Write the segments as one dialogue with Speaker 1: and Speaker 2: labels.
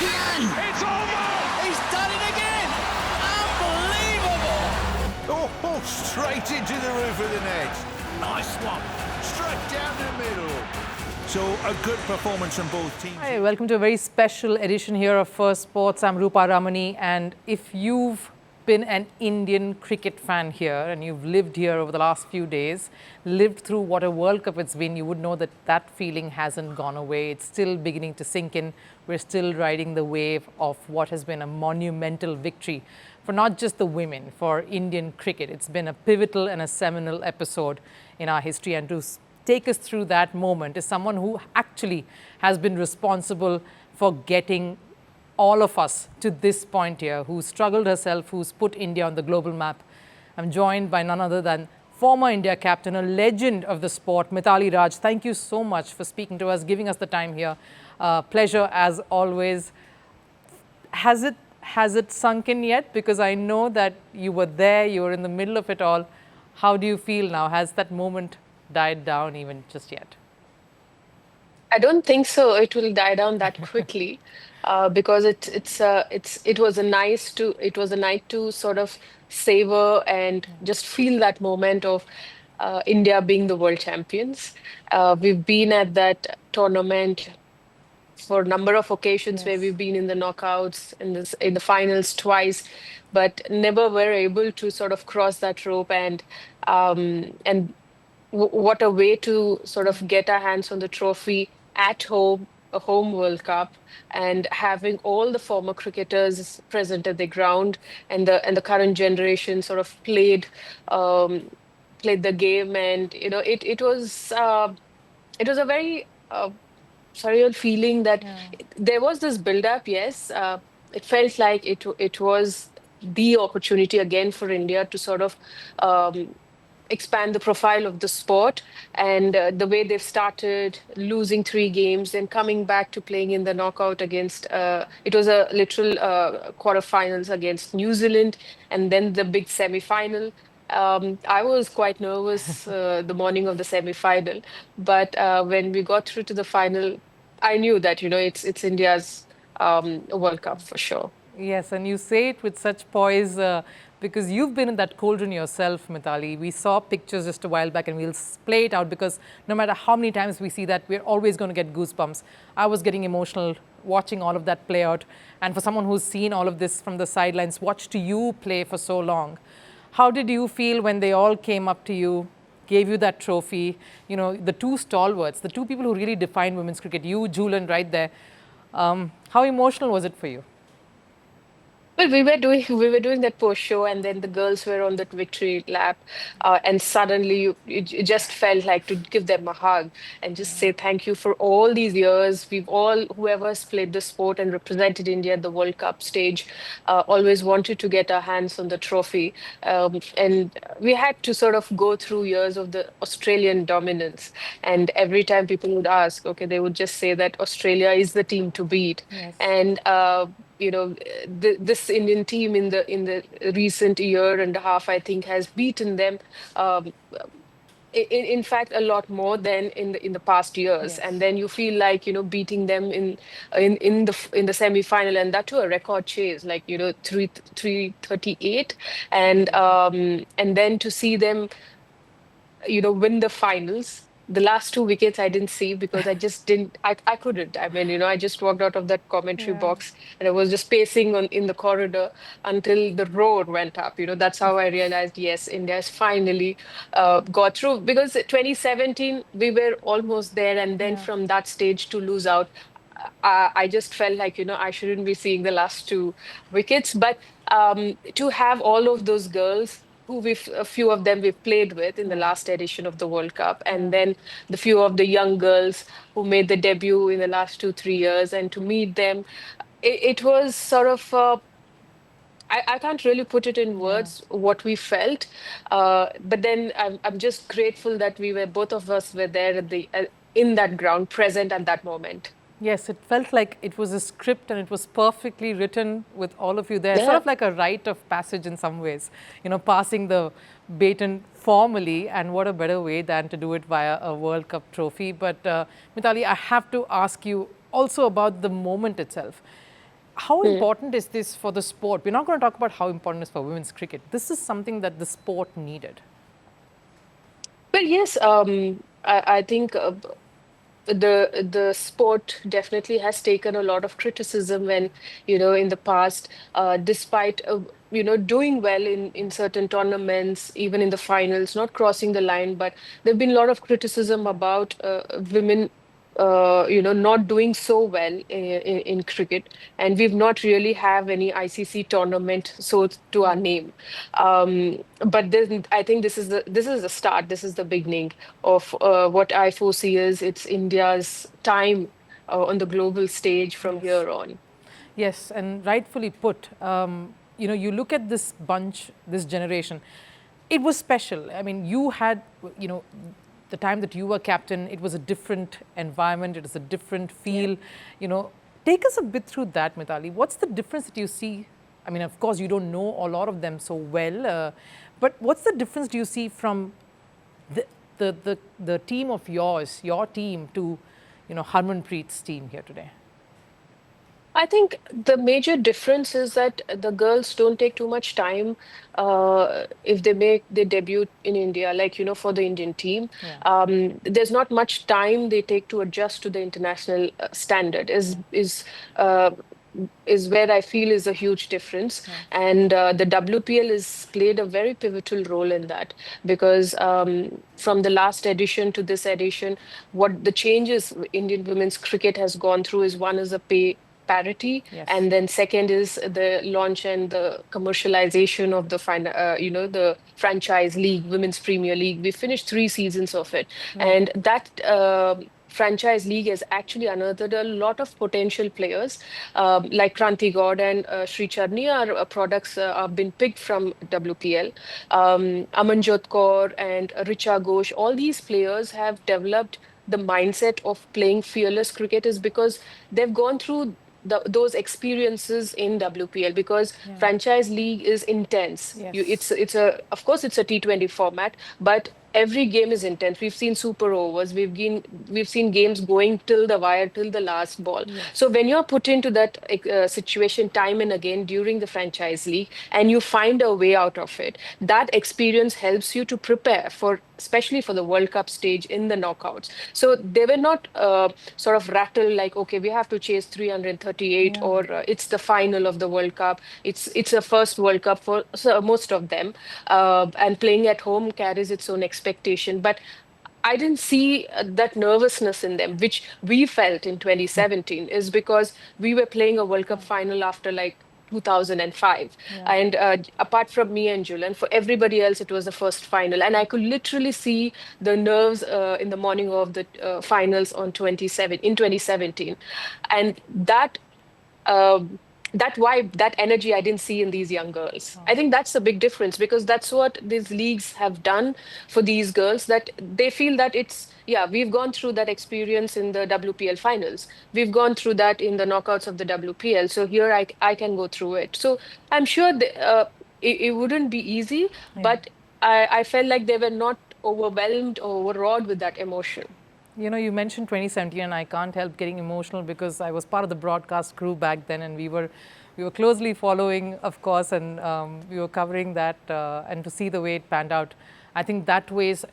Speaker 1: again!
Speaker 2: It's over!
Speaker 1: He's done it again! Unbelievable!
Speaker 3: Oh, straight into the roof of the net.
Speaker 1: Nice one.
Speaker 3: Straight down the middle. So a good performance from both teams.
Speaker 4: Hi, welcome to a very special edition here of First Sports. I'm Rupha Ramani, and if you've been an Indian cricket fan here and you've lived here over the last few days, lived through what a World Cup it's been, you would know that that feeling hasn't gone away. It's still beginning to sink in. We're still riding the wave of what has been a monumental victory for not just the women, for Indian cricket. It's been a pivotal and a seminal episode in our history, and to take us through that moment is someone who actually has been responsible for getting all of us to this point here, who's struggled herself, who's put India on the global map. I'm joined by none other than former India captain, a legend of the sport, Mithali Raj. Thank you so much for speaking to us, giving us the time here. Pleasure as always. Has it sunk in yet? Because I know that you were there, you were in the middle of it all. How do you feel now? Has that moment died down even just yet?
Speaker 5: I don't think so. It will die down that quickly, because it was a night to sort of savor and just feel that moment of India being the world champions. We've been at that tournament for a number of occasions where we've been in the knockouts, in the finals twice, but never were able to sort of cross that rope. And what a way to sort of get our hands on the trophy at home, a home World Cup, and having all the former cricketers present at the ground, and the current generation sort of played the game. And it was a very surreal feeling that there was this build-up. Yes, it felt like it was the opportunity again for India to sort of expand the profile of the sport, and the way they've started losing 3 games and coming back to playing in the knockout against it was a literal quarterfinals against New Zealand, and then the big semi-final. I was quite nervous the morning of the semi-final, but when we got through to the final, I knew that it's India's World Cup for sure.
Speaker 4: Yes, and you say it with such poise because you've been in that cauldron yourself, Mithali. We saw pictures just a while back, and we'll play it out because no matter how many times we see that, we're always going to get goosebumps. I was getting emotional watching all of that play out. And for someone who's seen all of this from the sidelines, watched you play for so long, how did you feel when they all came up to you, gave you that trophy? You know, the two stalwarts, the two people who really defined women's cricket, you, Julian, right there. How emotional was it for you?
Speaker 5: Well, we were doing that post show, and then the girls were on that victory lap, and suddenly it just felt like to give them a hug and just say thank you for all these years. Whoever's played the sport and represented India at the World Cup stage, always wanted to get our hands on the trophy, and we had to sort of go through years of the Australian dominance. And every time people would ask, okay, they would just say that Australia is the team to beat, and this Indian team in the recent year and a half, I think, has beaten them. In fact, a lot more than in the past years. And then you feel like beating them in the semi-final, and that to a record chase, like 338, and then to see them win the finals. The last 2 wickets I didn't see because I just didn't, I couldn't. I mean, I just walked out of that commentary box, and I was just pacing in the corridor until the roar went up. That's how I realized, yes, India has finally got through. Because 2017, we were almost there. And then from that stage to lose out, I just felt like, I shouldn't be seeing the last 2 wickets. But to have all of those girls a few of them we've played with in the last edition of the World Cup, and then the few of the young girls who made the debut in the last 2-3 years, and to meet them, it was sort of I can't really put it in words what we felt, but then I'm just grateful that both of us were there at in that ground, present at that moment.
Speaker 4: Yes, it felt like it was a script and it was perfectly written with all of you there. Sort of like a rite of passage in some ways, passing the baton formally, and what a better way than to do it via a World Cup trophy. But Mithali, I have to ask you also about the moment itself. how important is this for the sport? We're not going to talk about how important it is for women's cricket. This is something that the sport needed.
Speaker 5: Well, yes, I think the sport definitely has taken a lot of criticism when, in the past, despite doing well in certain tournaments, even in the finals, not crossing the line, but there've been a lot of criticism about women. Not doing so well in cricket, and we've not really have any ICC tournament so to our name. But then I think this is the start. This is the beginning of what I foresee is it's India's time on the global stage from
Speaker 4: Yes.
Speaker 5: here on.
Speaker 4: Yes, and rightfully put. You look at this bunch, this generation, it was special. I mean, you had, the time that you were captain, it was a different environment, it was a different feel. Take us a bit through that, Mithali. What's the difference that you see? I mean, of course, you don't know a lot of them so well, but what's the difference do you see from the team of yours, your team, to, Harmanpreet's team here today?
Speaker 5: I think the major difference is that the girls don't take too much time if they make their debut in India, like, for the Indian team.
Speaker 4: Yeah.
Speaker 5: There's not much time they take to adjust to the international standard, uh, is where I feel is a huge difference. And the WPL is played a very pivotal role in that because from the last edition to this edition, what the changes Indian women's cricket has gone through is one is a pay parity,
Speaker 4: Yes.
Speaker 5: and then second is the launch and the commercialization of the franchise league, women's Premier League. We finished 3 seasons of it,
Speaker 4: Right.
Speaker 5: and that franchise league has actually unearthed a lot of potential players like Kranti God and Sri Charni are products have been picked from WPL. Amanjot Kaur and Richa Ghosh, all these players have developed the mindset of playing fearless cricket is because they've gone through those experiences in WPL because
Speaker 4: Yeah.
Speaker 5: franchise league is intense.
Speaker 4: Yes.
Speaker 5: Of course it's a T20 format, but every game is intense. We've seen super overs. We've seen games going till the wire, till the last ball. So
Speaker 4: Yes.
Speaker 5: when you're put into that situation time and again during the franchise league, and you find a way out of it, that experience helps you to prepare for, especially for the World Cup stage in the knockouts. So they were not sort of rattled like, okay, we have to chase 338,
Speaker 4: Yeah.
Speaker 5: or it's the final of the World Cup. It's a first World Cup for most of them, and playing at home carries its own expectation. But I didn't see that nervousness in them, which we felt in 2017, is because we were playing a World Cup final after like 2005.
Speaker 4: Yeah.
Speaker 5: And apart from me and Julian, for everybody else, it was the first final. And I could literally see the nerves in the morning of the finals in 2017. And um, that vibe, that energy, I didn't see in these young girls. I think that's a big difference because that's what these leagues have done for these girls, that they feel that yeah, we've gone through that experience in the WPL finals. We've gone through that in the knockouts of the WPL. So here I can go through it. So I'm sure it wouldn't be easy,
Speaker 4: Yeah.
Speaker 5: but I felt like they were not overwhelmed or overawed with that emotion.
Speaker 4: You mentioned 2017, and I can't help getting emotional because I was part of the broadcast crew back then, and we were closely following, of course, and we were covering that, and to see the way it panned out, I think that ways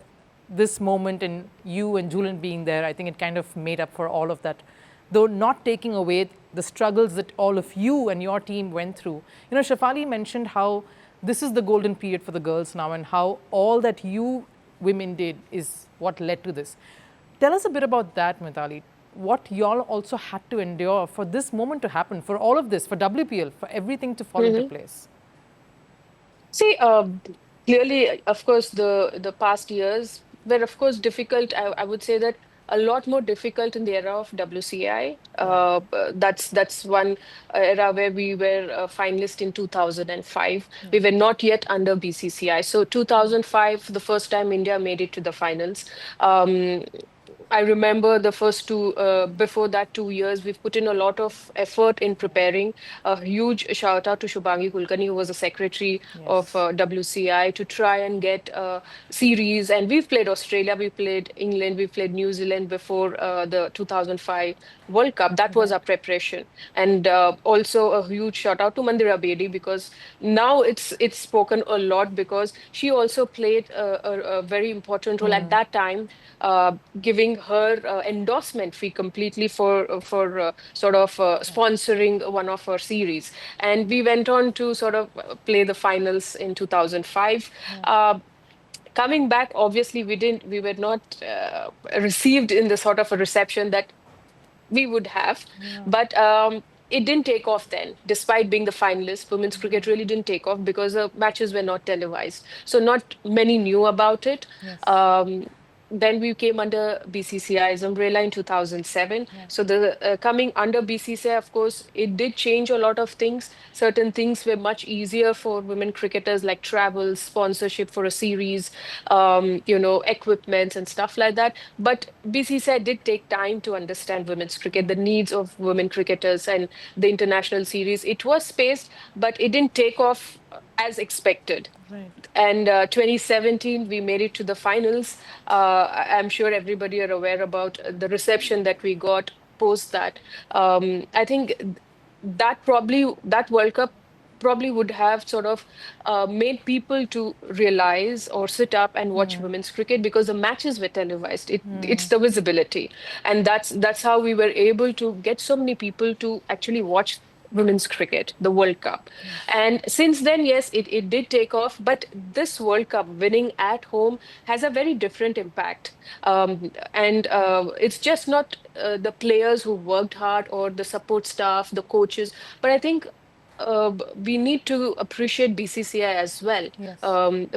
Speaker 4: this moment and you and Julian being there, I think it kind of made up for all of that, though not taking away the struggles that all of you and your team went through. Shafali mentioned how this is the golden period for the girls now, and how all that you women did is what led to this. Tell us a bit about that, Mithali. What y'all also had to endure for this moment to happen, for all of this, for WPL, for everything to fall into place.
Speaker 5: See, clearly, of course, the past years were, of course, difficult. I would say that a lot more difficult in the era of WCI.
Speaker 4: Yeah.
Speaker 5: That's one era where we were a finalist in 2005. We were not yet under BCCI. So 2005, the first time India made it to the finals. Um, I remember the first before that 2 years, we've put in a lot of effort in preparing. A huge shout out to Shubhangi Kulkarni, who was the secretary of
Speaker 4: Yes.
Speaker 5: WCI, to try and get series. And we've played Australia, we played England, we played New Zealand before the 2005 World Cup. That was
Speaker 4: Right.
Speaker 5: our preparation. And also a huge shout out to Mandira Bedi, because now it's spoken a lot, because she also played a very important role at that time, giving her endorsement fee completely for sort of sponsoring one of her series. And we went on to sort of play the finals in 2005. Uh, Coming back, obviously, we were not received in the sort of a reception that we would have. But it didn't take off then, despite being the finalists. Women's cricket really didn't take off because the matches were not televised. So not many knew about it.
Speaker 4: Yes.
Speaker 5: Um, then we came under BCCI's umbrella in 2007.
Speaker 4: Yeah.
Speaker 5: So the coming under BCCI, of course, it did change a lot of things. Certain things were much easier for women cricketers, like travel, sponsorship for a series, equipments and stuff like that. But BCCI did take time to understand women's cricket, the needs of women cricketers, and the international series. It was spaced, but it didn't take off as expected.
Speaker 4: Right.
Speaker 5: And 2017, we made it to the finals. I'm sure everybody are aware about the reception that we got post that. I think that World Cup probably would have sort of made people to realize or sit up and watch women's cricket, because the matches were televised. It's the visibility, and that's how we were able to get so many people to actually watch women's cricket, the World Cup. And since then, yes, it did take off, but this World Cup winning at home has a very different impact. And it's just not the players who worked hard or the support staff, the coaches, but I think we need to appreciate BCCI as well,
Speaker 4: Yes.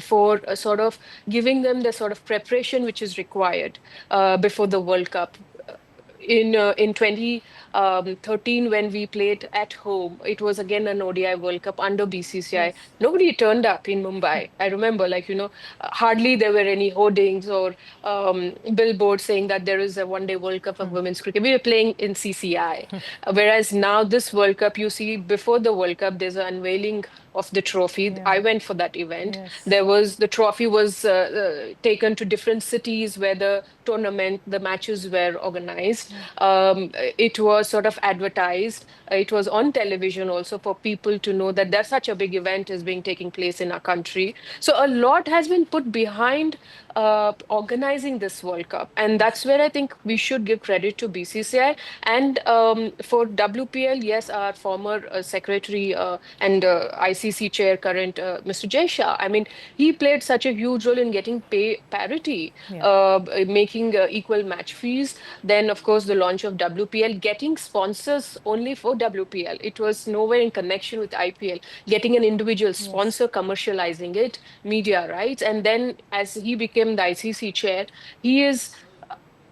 Speaker 5: for sort of giving them the sort of preparation which is required before the World Cup. In 2013, when we played at home, it was again an ODI World Cup under BCCI.
Speaker 4: Yes.
Speaker 5: Nobody turned up in Mumbai. I remember, like, hardly there were any hoardings or billboards saying that there is a one-day World Cup of women's cricket. We were playing in CCI. Whereas now this World Cup, you see, before the World Cup, there's an unveiling of the trophy.
Speaker 4: Yeah.
Speaker 5: I went for that event.
Speaker 4: Yes.
Speaker 5: The trophy was taken to different cities where the matches were organized. It was sort of advertised. It was on television also, for people to know that there's such a big event is being taking place in our country. So a lot has been put behind organizing this World Cup, and that's where I think we should give credit to BCCI. And for WPL, yes, our former secretary and ICC chair, current Mr. Jay Shah. I mean, he played such a huge role in getting pay parity,
Speaker 4: Yeah.
Speaker 5: making equal match fees. Then, of course, the launch of WPL, getting sponsors only for WPL. It was nowhere in connection with IPL. Getting an individual
Speaker 4: Yes.
Speaker 5: sponsor, commercializing it, media rights. And then, as he became the ICC chair, he is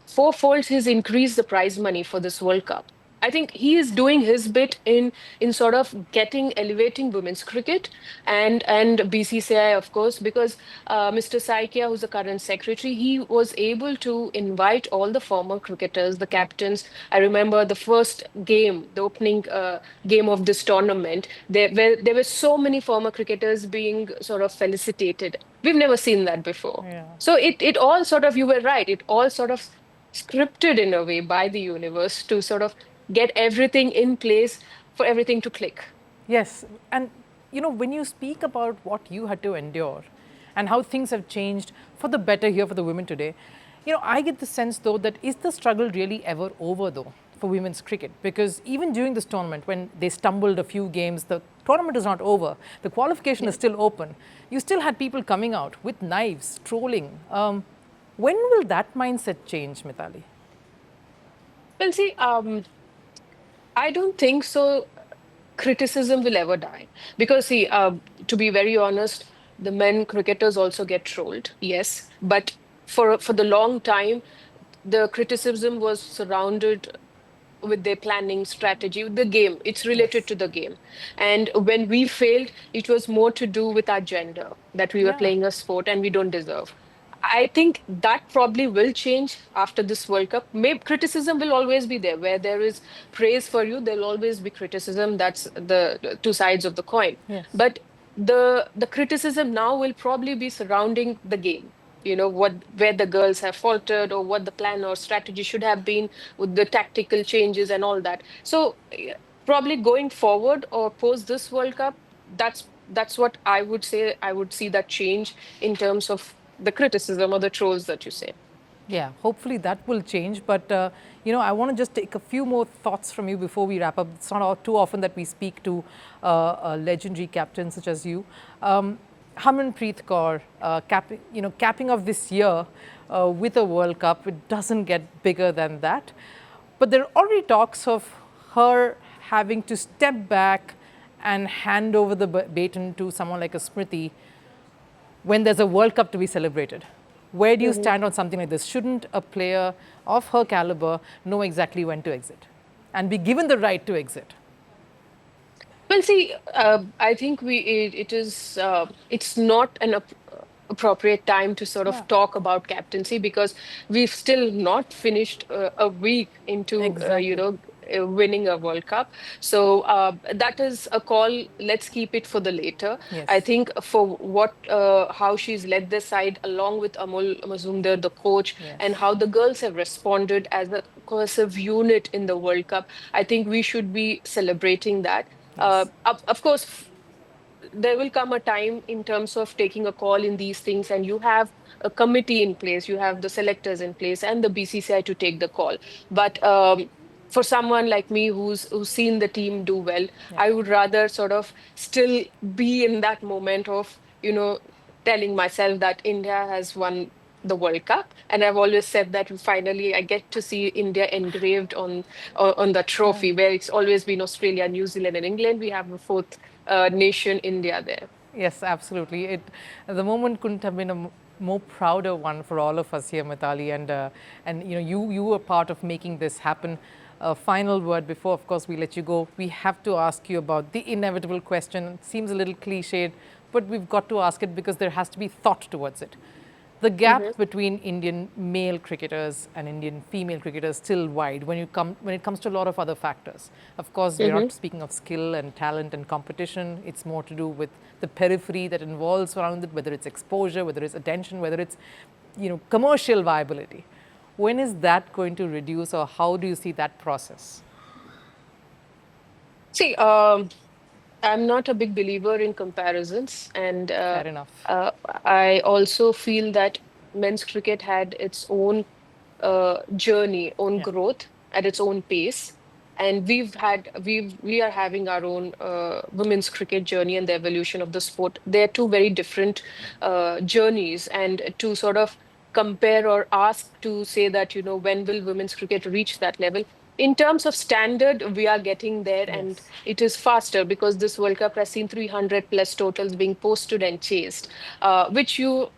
Speaker 5: fourfold he's increased the prize money for this World Cup. I think he is doing his bit in sort of getting elevating women's cricket, and BCCI, of course, because Mr. Saikia, who's the current secretary, he was able to invite all the former cricketers, the
Speaker 4: Yeah.
Speaker 5: captains. I remember the first game, the opening game of this tournament. There were so many former cricketers being sort of felicitated. We've never seen that before.
Speaker 4: Yeah.
Speaker 5: So it all sort of, you were right, it all sort of scripted in a way by the universe to sort of get everything in place for everything to click.
Speaker 4: Yes, and when you speak about what you had to endure and how things have changed for the better here for the women today, I get the sense though that is the struggle really ever over though for women's cricket? Because even during this tournament, when they stumbled a few games, the tournament is not over. The qualification is still open. You still had people coming out with knives, trolling. When will that mindset change, Mithali?
Speaker 5: Well, see, I don't think so. Criticism will ever die, because see, to be very honest, the men cricketers also get trolled, yes, but for the long time, the criticism was surrounded with their planning strategy, with the game. It's related
Speaker 4: Yes.
Speaker 5: to the game. And when we failed, it was more to do with our gender, that we were
Speaker 4: Yeah.
Speaker 5: playing a sport and we don't deserve. I think that probably will change after this World Cup. Maybe criticism will always be there. Where there is praise for you, there'll always be criticism. That's the two sides of the coin.
Speaker 4: Yes.
Speaker 5: But the criticism now will probably be surrounding the game. You know, what where the girls have faltered or what the plan or strategy should have been with the tactical changes and all that. So probably going forward or post this World Cup, that's what I would say. I would see that change in terms of the criticism or the trolls that you say.
Speaker 4: Yeah, hopefully that will change. But, I want to just take a few more thoughts from you before we wrap up. It's not too often that we speak to a legendary captain such as you. Harmanpreet Kaur, capping off this year with a World Cup, it doesn't get bigger than that. But there are already talks of her having to step back and hand over the baton to someone like a Smriti when there's a World Cup to be celebrated. Where do you stand on something like this? Shouldn't a player of her caliber know exactly when to exit and be given the right to exit?
Speaker 5: Well, see, I think it's not an appropriate time to sort
Speaker 4: Yeah,
Speaker 5: of talk about captaincy because we've still not finished a week into
Speaker 4: exactly.
Speaker 5: winning a World Cup. So that is a call. Let's keep it for the later. I
Speaker 4: Yes,
Speaker 5: think for what how she's led the side along with Amol Mazumdar, the coach,
Speaker 4: yes,
Speaker 5: and how the girls have responded as a cohesive unit in the World Cup. I think we should be celebrating that.
Speaker 4: yes,
Speaker 5: Of course, there will come a time in terms of taking a call in these things, and you have a committee in place, you have the selectors in place, and the BCCI to take the call. But for someone like me who's seen the team do well,
Speaker 4: yeah.
Speaker 5: I would rather sort of still be in that moment of, telling myself that India has won the World Cup, and I've always said that finally I get to see India engraved on the
Speaker 4: Yeah.
Speaker 5: trophy, where it's always been Australia, New Zealand, and England. We have a fourth nation, India, there.
Speaker 4: Yes, absolutely. The moment couldn't have been a more prouder one for all of us here, Mitali, and you were part of making this happen. Final word before, of course, we let you go. We have to ask you about the inevitable question. It seems a little cliched, but we've got to ask it because there has to be thought towards it. The
Speaker 5: Mhm,
Speaker 4: gap between Indian male cricketers and Indian female cricketers is still wide when it comes to a lot of other factors. Of course, we're
Speaker 5: mhm.
Speaker 4: not speaking of skill and talent and competition. It's more to do with the periphery that involves around it, whether it's exposure, whether it's attention, whether it's commercial viability. When is that going to reduce, or how do you see that process?
Speaker 5: See, I'm not a big believer in comparisons, and
Speaker 4: Fair enough.
Speaker 5: uh, I also feel that men's cricket had its own journey, own
Speaker 4: Yeah.
Speaker 5: growth at its own pace. And we are having our own women's cricket journey and the evolution of the sport. They're two very different journeys, and to sort of compare or ask to say that, when will women's cricket reach that level? In terms of standard, we are getting there, and
Speaker 4: Yes.
Speaker 5: it is faster because this World Cup has seen 300 plus totals being posted and chased, which you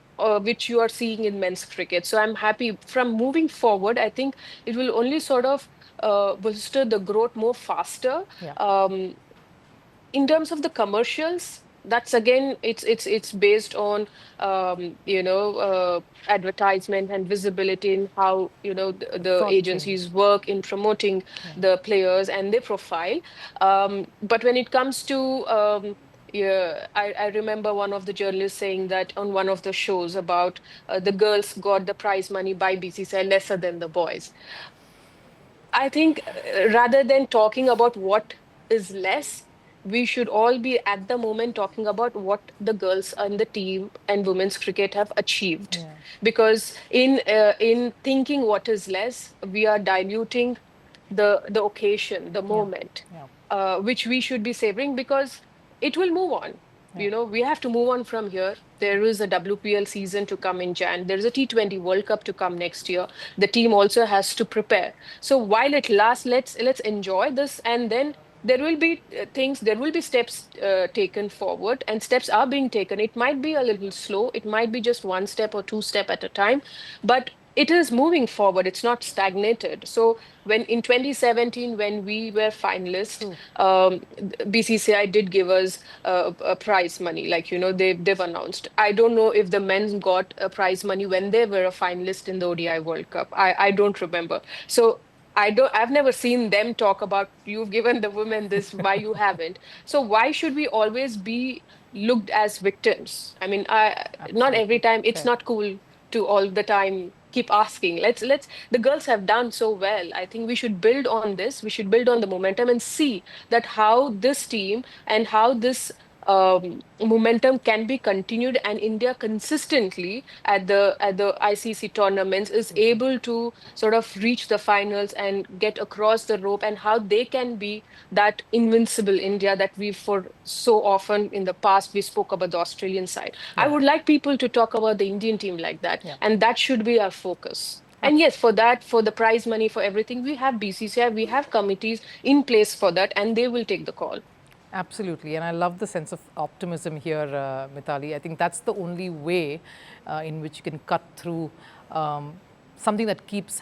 Speaker 5: are seeing in men's cricket. So I'm happy from moving forward. I think it will only sort of bolster the growth more faster.
Speaker 4: Yeah.
Speaker 5: Um, in terms of the commercials, that's again, it's based on advertisement and visibility in how
Speaker 4: The
Speaker 5: the
Speaker 4: thought changes.
Speaker 5: agencies work in promoting
Speaker 4: Yeah.
Speaker 5: the players and their profile. But when it comes to yeah, I remember one of the journalists saying that on one of the shows about the girls got the prize money by BCCI lesser than the boys. I think rather than talking about what is less, we should all be at the moment talking about what the girls and the team and women's cricket have achieved.
Speaker 4: Yeah.
Speaker 5: Because in thinking what is less, we are diluting the occasion, the
Speaker 4: Yeah.
Speaker 5: moment,
Speaker 4: Yeah.
Speaker 5: which we should be savoring because it will move on.
Speaker 4: Yeah.
Speaker 5: We have to move on from here. There is a WPL season to come in Jan. There's a T20 World Cup to come next year. The team also has to prepare. So while it lasts, let's enjoy this, and then there will be there will be steps taken forward, and steps are being taken. It might be a little slow. It might be just one step or two step at a time, but it is moving forward. It's not stagnated. So when in 2017, when we were finalists,
Speaker 4: True.
Speaker 5: BCCI did give us a prize money. Like, they've announced. I don't know if the men got a prize money when they were a finalist in the ODI World Cup. I don't remember. So I've never seen them talk about you've given the women this, why you haven't. So why should we always be looked as victims? I mean, not every
Speaker 4: Absolutely.
Speaker 5: time. It's
Speaker 4: Fair.
Speaker 5: not cool to all the time keep asking. Let's the girls have done so well. I think we should build on this. We should build on the momentum and see that how this team and how this momentum can be continued, and India consistently at the ICC tournaments is able to sort of reach the finals and get across the rope, and how they can be that invincible India that we for so often in the past we spoke about the Australian side. I
Speaker 4: Yeah.
Speaker 5: would like people to talk about the Indian team like that,
Speaker 4: Yeah.
Speaker 5: and that should be our focus. And
Speaker 4: Abs-
Speaker 5: yes, for that, for the prize money, for everything, we have BCCI, we have committees in place for that, and they will take the call.
Speaker 4: Absolutely, and I love the sense of optimism here, Mithali. I think that's the only way in which you can cut through something that is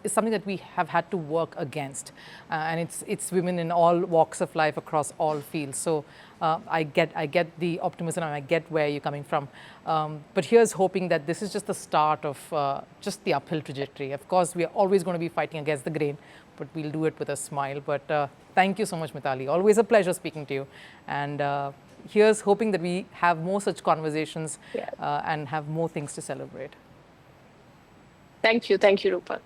Speaker 4: something that we have had to work against, and it's women in all walks of life across all fields. So I get the optimism, and I get where you're coming from. But here's hoping that this is just the start of just the uphill trajectory. Of course, we are always going to be fighting against the grain, but we'll do it with a smile. But thank you so much, Mithali. Always a pleasure speaking to you. And here's hoping that we have more such conversations
Speaker 5: Yeah.
Speaker 4: and have more things to celebrate.
Speaker 5: Thank you. Thank you, Rupa.